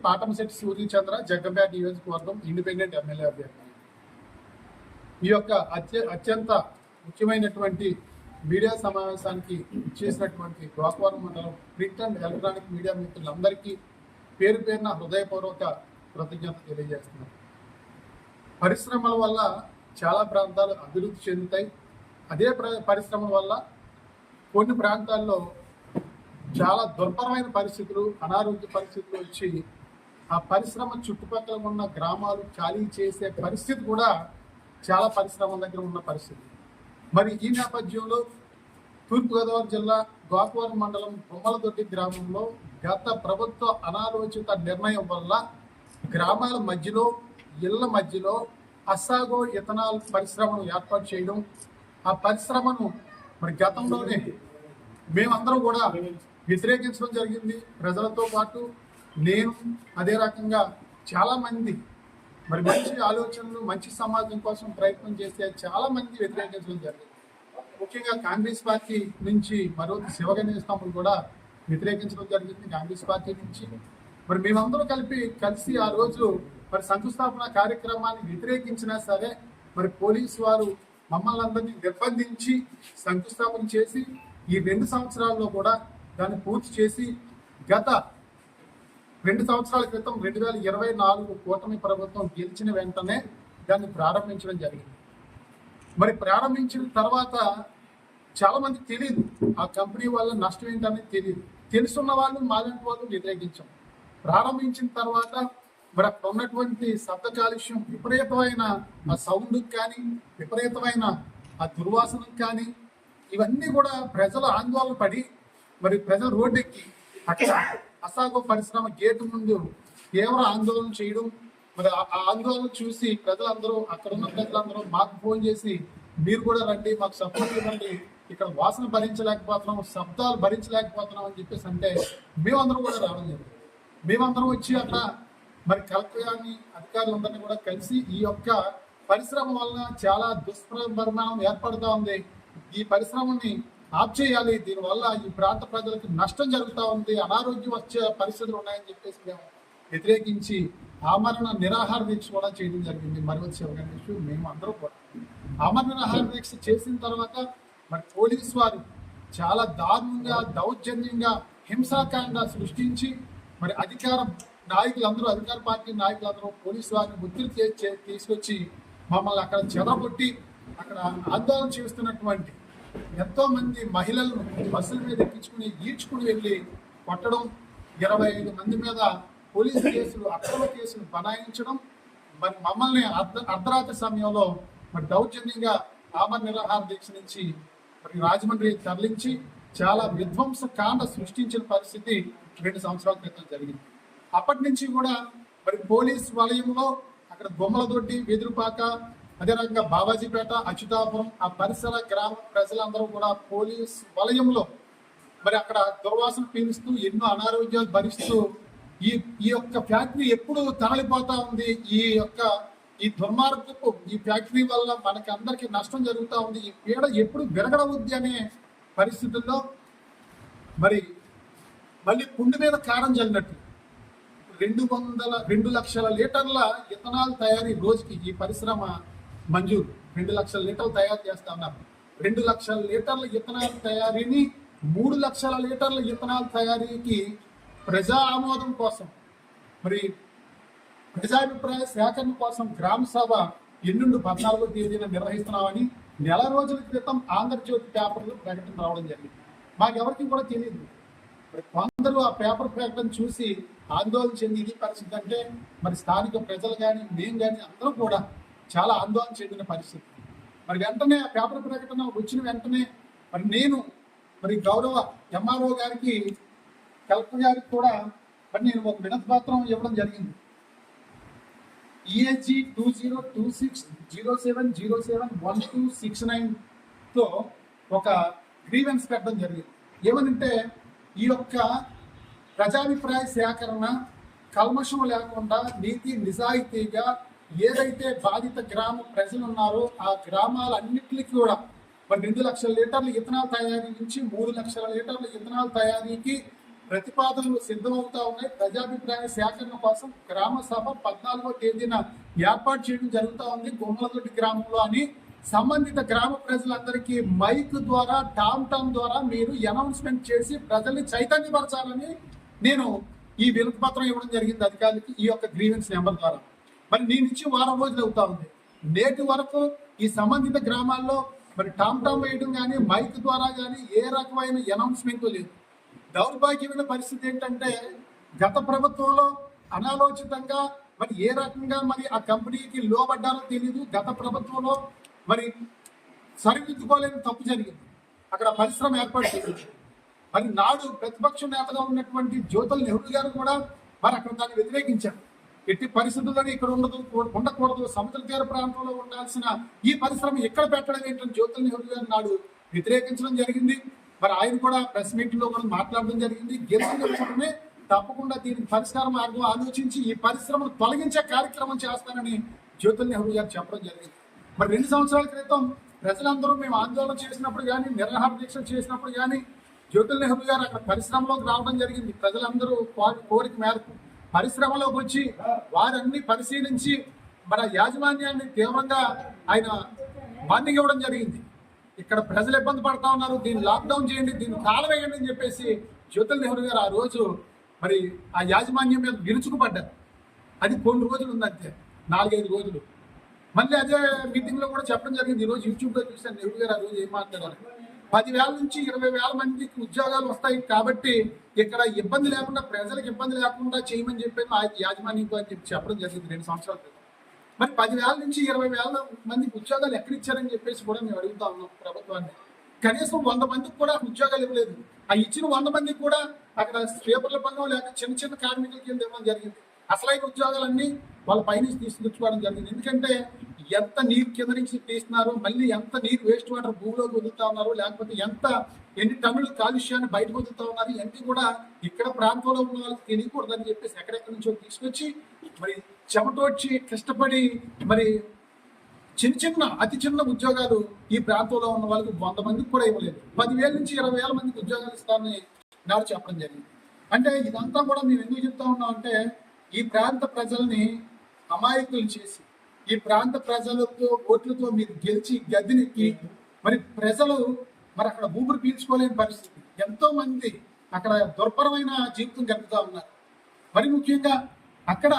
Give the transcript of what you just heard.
పాటంశెట్టి సూర్యచంద్ర, జగ్గంపేట నియోజకవర్గం independent MLA అభ్యర్థి. ఈ యొక్క అత్యంత ముఖ్యమైనటువంటి మీడియా సమావేశానికి చేసినటువంటి గోకవరం మండలం ప్రింట్ అండ్ ఎలక్ట్రానిక్ మీడియా మిత్రులందరికీ పేరు పేరున హృదయపూర్వక కృతజ్ఞత తెలియజేస్తున్నాను. పరిశ్రమల వల్ల చాలా ప్రాంతాలు అభివృద్ధి చెందుతాయి. అదే పరిశ్రమల వల్ల కొన్ని ప్రాంతాల్లో చాలా దుర్భరమైన పరిస్థితులు, అనారోగ్య పరిస్థితులు వచ్చి ఆ పరిశ్రమ చుట్టుపక్కల ఉన్న గ్రామాలు ఖాళీ చేసే పరిస్థితి కూడా చాలా పరిశ్రమల దగ్గర ఉన్న పరిస్థితి. మరి ఈ నేపథ్యంలో తూర్పుగోదావరి జిల్లా గోకవరం మండలం బొమ్మలదొడ్డి గ్రామంలో గత ప్రభుత్వ అనాలోచిత నిర్ణయం వల్ల గ్రామాల మధ్యలో, ఇళ్ల మధ్యలో అస్సాగో ఇథనాల్ పరిశ్రమను ఏర్పాటు చేయడం, ఆ పరిశ్రమను మరి గతంలోనే మేమందరం కూడా వ్యతిరేకించడం జరిగింది. ప్రజలతో పాటు నేను, అదే రకంగా చాలా మంది మరి మంచి ఆలోచనలు, మంచి సమాజం కోసం ప్రయత్నం చేసే చాలా మంది వ్యతిరేకించడం జరిగింది. ముఖ్యంగా కాంగ్రెస్ పార్టీ నుంచి మరొక శివగణేశ తమ్ముడు కూడా వ్యతిరేకించడం జరిగింది. కాంగ్రెస్ పార్టీ నుంచి మరి మేమందరం కలిసి ఆ రోజు మరి శంకుస్థాపన కార్యక్రమాన్ని వ్యతిరేకించినా సరే మరి పోలీసు వారు మమ్మల్ని అందరినీ నిర్బంధించి శంకుస్థాపన చేసి ఈ 2 సంవత్సరాల్లో కూడా దాన్ని పూర్తి చేసి గత 2 సంవత్సరాల క్రితం 2024 కూటమి ప్రభుత్వం గెలిచిన వెంటనే దాన్ని ప్రారంభించడం జరిగింది. మరి ప్రారంభించిన తర్వాత చాలా మందికి తెలియదు ఆ కంపెనీ వల్ల నష్టం ఏంటనేది తెలియదు. తెలుసున్న వాళ్ళు మాలాంటి వాళ్ళు వ్యతిరేకించాం. ప్రారంభించిన తర్వాత మరి అక్కడ ఉన్నటువంటి శబ్ద కాలుష్యం, విపరీతమైన ఆ సౌండ్ కానీ, విపరీతమైన ఆ దుర్వాసనకు కానీ, ఇవన్నీ కూడా ప్రజలు ఆందోళన పడి మరి ప్రజలు రోడ్డెక్కి అక్కడ అసాగో పరిశ్రమ గేటు ముందు తీవ్ర ఆందోళన చేయడం, మరి ఆ ఆందోళన చూసి ప్రజలందరూ, అక్కడ ఉన్న ప్రజలందరూ మాకు ఫోన్ చేసి మీరు కూడా రండి, మాకు సపోర్ట్ ఇవ్వండి, ఇక్కడ వాసన భరించలేకపోతున్నాం, శబ్దాలు భరించలేకపోతున్నాం అని చెప్పేసి అంటే మేమందరం కూడా రావడం జరిగింది. మేమందరం వచ్చి అక్కడ మరి కలెక్టర్ గారిని, అధికారులందరినీ కూడా కలిసి ఈ యొక్క పరిశ్రమ వలన చాలా దుష్పరిణామం ఏర్పడుతూ ఉంది, ఈ పరిశ్రమని ఆఫ్ చేయాలి, దీనివల్ల ఈ ప్రాంత ప్రజలకు నష్టం జరుగుతూ ఉంది, అనారోగ్యం వచ్చే పరిస్థితులు ఉన్నాయని చెప్పేసి మేము వ్యతిరేకించి ఆమరణ నిరాహార దీక్ష కూడా చేయడం జరిగింది. మరొక శివగణేష్, మేము అందరూ కూడా ఆమరణ నిరాహార దీక్ష చేసిన తర్వాత మరి పోలీసు వారు చాలా దారుణంగా, దౌర్జన్యంగా, హింసాకాండ సృష్టించి మరి అధికార పార్టీ నాయకులందరూ పోలీసు వారిని ఒత్తిడి తీసుకొచ్చి మమ్మల్ని అక్కడ చెదరగొట్టి అక్కడ ఆందోళన చేస్తున్నటువంటి ఎంతో మంది మహిళలను బస్సుల మీద ఎక్కించుకుని ఈడ్చుకుని వెళ్ళి కొట్టడం, 25 మంది మీద పోలీసు కేసులు, అక్రమ కేసులు బనాయించడం, మరి మమ్మల్ని అర్ధరాత్రి సమయంలో మరి దౌర్జన్యంగా ఆమరణ నిరాహార దీక్ష నుంచి మరి రాజమండ్రి తరలించి చాలా విధ్వంస కాండ సృష్టించిన పరిస్థితి 2 సంవత్సరాల క్రితం జరిగింది. అప్పటి నుంచి కూడా మరి పోలీస్ వలయంలో అక్కడ బొమ్మలదొడ్డి, వెదురుపాక, అదే రకంగా బాబాజీపేట, అచ్యుతాపురం, ఆ పరిసర గ్రామ ప్రజలందరూ కూడా పోలీస్ వలయంలో మరి అక్కడ దుర్వాసన పీలుస్తూ, ఎన్నో అనారోగ్యాలు భరిస్తూ ఈ యొక్క ఫ్యాక్టరీ ఎప్పుడు తరలిపోతా ఉంది, ఈ దుర్మార్గపు ఈ ఫ్యాక్టరీ వల్ల మనకి అందరికీ నష్టం జరుగుతూ ఉంది, ఈ పీడ ఎప్పుడు విరగడవుద్ది అనే పరిస్థితుల్లో మరి మళ్ళీ పుండు మీద కారం చల్లినట్టు 2 లక్షల లీటర్ల ఇథనాల్ తయారీ రోజుకి ఈ పరిశ్రమ మంజూరు. 2 లక్షల లీటర్లు తయారు చేస్తా ఉన్నారు. 2 లక్షల లీటర్ల ఇథనాల్ తయారీని 3 లక్షల లీటర్ల ఇథనాల్ తయారీకి ప్రజా ఆమోదం కోసం, మరి ప్రజాభిప్రాయ సేకరణ కోసం గ్రామ సభ 14వ తేదీన నిర్వహిస్తున్నామని నెల రోజుల క్రితం ఆంధ్రజ్యోతి పేపర్లో ప్రకటన రావడం జరిగింది. మాకెవరికి కూడా తెలియదు. మరి కొందరు ఆ పేపర్ ప్రకటన చూసి ఆందోళన చెంది పరిస్థితి అంటే మరి స్థానిక ప్రజలు కానీ, మేము కానీ అందరూ కూడా చాలా ఆందోళన చెందిన పరిస్థితి. మరి వెంటనే ఆ పేపర్ ప్రకటన వచ్చిన వెంటనే మరి నేను మరి గౌరవ ఎంఆర్ఓ గారికి, కలెక్టర్ గారికి కూడా మరి నేను ఒక వినతి పత్రం ఇవ్వడం జరిగింది. ESG 202607071269తో ఒక గ్రీవెన్స్ పెట్టడం జరిగింది. ఏమనంటే ఈ యొక్క ప్రజాభిప్రాయ సేకరణ కల్మషం లేకుండా నీతి నిజాయితీగా ఏదైతే బాధిత గ్రామ ప్రజలు ఉన్నారో ఆ గ్రామాలన్నింటికి కూడా మరి 2 లక్షల లీటర్ల ఇథనాల్ తయారీ నుంచి 3 లక్షల లీటర్ల ఇథనాల్ తయారీకి ప్రతిపాదనలు సిద్ధమవుతా ఉన్నాయి. ప్రజాభిప్రాయ సేకరణ కోసం గ్రామ సభ 14వ తేదీన ఏర్పాటు చేయడం జరుగుతూ ఉంది గుమ్మలదొడ్డి గ్రామంలో అని సంబంధిత గ్రామ ప్రజలందరికీ మైక్ ద్వారా టామ్ ద్వారా మీరు అనౌన్స్మెంట్ చేసి ప్రజల్ని చైతన్యపరచాలని నేను ఈ వినతి పత్రం ఇవ్వడం జరిగింది అధికారులకి ఈ యొక్క గ్రీవెన్స్ నెంబర్ ద్వారా. మరి నీ నుంచి వారం రోజులు అవుతా ఉంది. నేటి వరకు ఈ సంబంధిత గ్రామాల్లో మరి టామ్ వేయడం కానీ మైక్ ద్వారా కానీ ఏ రకమైన అనౌన్స్మెంట్ లేదు. దౌర్భాగ్యమైన పరిస్థితి ఏంటంటే గత ప్రభుత్వంలో అనాలోచితంగా మరి ఏ రకంగా మరి ఆ కంపెనీకి లోబడ్డారో తెలియదు. గత ప్రభుత్వంలో మరి సరిదిద్దుకోలేని తప్పు జరిగింది. అక్కడ పరిశ్రమ ఏర్పాటు చేసింది. మరి నాడు ప్రతిపక్ష నేతగా ఉన్నటువంటి జ్యోతుల నెహ్రూ గారు కూడా మరి అక్కడ దాన్ని వ్యతిరేకించారు. ఎట్టి పరిస్థితుల్లోనే ఇక్కడ ఉండకూడదు, సముద్ర తీర ప్రాంతంలో ఉండాల్సిన ఈ పరిశ్రమ ఇక్కడ పెట్టడం ఏంటని జ్యోతుల నెహ్రూ గారు నాడు వ్యతిరేకించడం జరిగింది. మరి ఆయన కూడా ప్రెస్ మీట్ లో కూడా మాట్లాడడం జరిగింది. గెలిచిన తప్పకుండా దీనికి పరిష్కార మార్గం ఆలోచించి ఈ పరిశ్రమను తొలగించే కార్యక్రమం చేస్తానని జ్యోతుల నెహ్రూ గారు చెప్పడం జరిగింది. మరి 2 సంవత్సరాల క్రితం ప్రజలందరూ మేము ఆందోళన చేసినప్పుడు కానీ నిరాహార దీక్ష చేసినప్పుడు కానీ జ్యోతుల నెహ్రూ గారు అక్కడ పరిశ్రమలోకి రావడం జరిగింది. ప్రజలందరూ కోరిక మేరకు పరిశ్రమలోకి వచ్చి వారన్ని పరిశీలించి మన యాజమాన్యాన్ని తీవ్రంగా ఆయన వార్నింగ్ ఇవ్వడం జరిగింది. ఇక్కడ ప్రజలు ఇబ్బంది పడతా ఉన్నారు, దీన్ని లాక్డౌన్ చేయండి, దీన్ని కాలవేయండి అని చెప్పేసి జ్యోతుల నెహ్రూ గారు ఆ రోజు మరి ఆ యాజమాన్యం మీద విరుచుకుపడ్డారు. అది కొన్ని రోజులు ఉందంతే, 4-5 రోజులు. మళ్ళీ అదే మీటింగ్ లో కూడా చెప్పడం జరిగింది. ఈరోజు యూట్యూబ్ లో చూసాను నెహ్రూ గారు ఆ రోజు ఏం మాట్లాడారు. 10,000 నుంచి 20,000 మందికి ఉద్యోగాలు వస్తాయి కాబట్టి ఇక్కడ ఇబ్బంది లేకుండా ప్రజలకు ఇబ్బంది లేకుండా చేయమని చెప్పేది ఆ యాజమాన్యంతో అని చెప్పడం జరిగింది 2 సంవత్సరాల క్రితం. మరి 10,000 నుంచి 20,000 మందికి ఉద్యోగాలు ఎక్కడిచ్చారని చెప్పేసి కూడా మేము అడుగుతా ఉన్నాం ప్రభుత్వాన్ని. కనీసం 100 మందికి కూడా ఉద్యోగాలు ఇవ్వలేదు. ఆ ఇచ్చిన 100 మందికి కూడా అక్కడ స్లేబర్ల పనులు లేక చిన్న కార్మికుల కింద ఇవ్వడం జరిగింది. అసలైన ఉద్యోగాలన్నీ వాళ్ళ పైనుంచి తీసుకొచ్చుకోవడం జరిగింది. ఎందుకంటే ఎంత నీరు కింద నుంచి తీస్తున్నారు, మళ్ళీ ఎంత నీరు వేస్ట్ వాటర్ భూమిలోకి వదులుతా ఉన్నారు, లేకపోతే ఎన్ని టన్నుల కాలుష్యాన్ని బయటకు వదులుతా ఉన్నారు, ఇవన్నీ కూడా ఇక్కడ ప్రాంతంలో ఉన్న వాళ్ళకి తెలియకూడదని చెప్పేసి ఎక్కడెక్కడి నుంచో తీసుకొచ్చి మరి చెమటోడ్చి కష్టపడి మరి అతి చిన్న ఉద్యోగాలు ఈ ప్రాంతంలో ఉన్న వాళ్ళకి 100 మందికి కూడా ఇవ్వలేదు. 10,000 నుంచి 20,000 మందికి ఉద్యోగాలు ఇస్తామని నాడు చెప్పడం జరిగింది. అంటే ఇదంతా కూడా మేము ఎందుకు చెప్తా ఉన్నాం అంటే ఈ ప్రాంత ప్రజల్ని అమాయకులు చేసి ఈ ప్రాంత ప్రజలతో ఓట్లతో మీరు గెలిచి గద్దెనెక్కి మరి ప్రజలు మరి అక్కడ ఊపిరి పీల్చుకోలేని పరిస్థితి. ఎంతో మంది అక్కడ దుర్భరమైన జీవితం గడుపుతా ఉన్నారు. మరి ముఖ్యంగా అక్కడ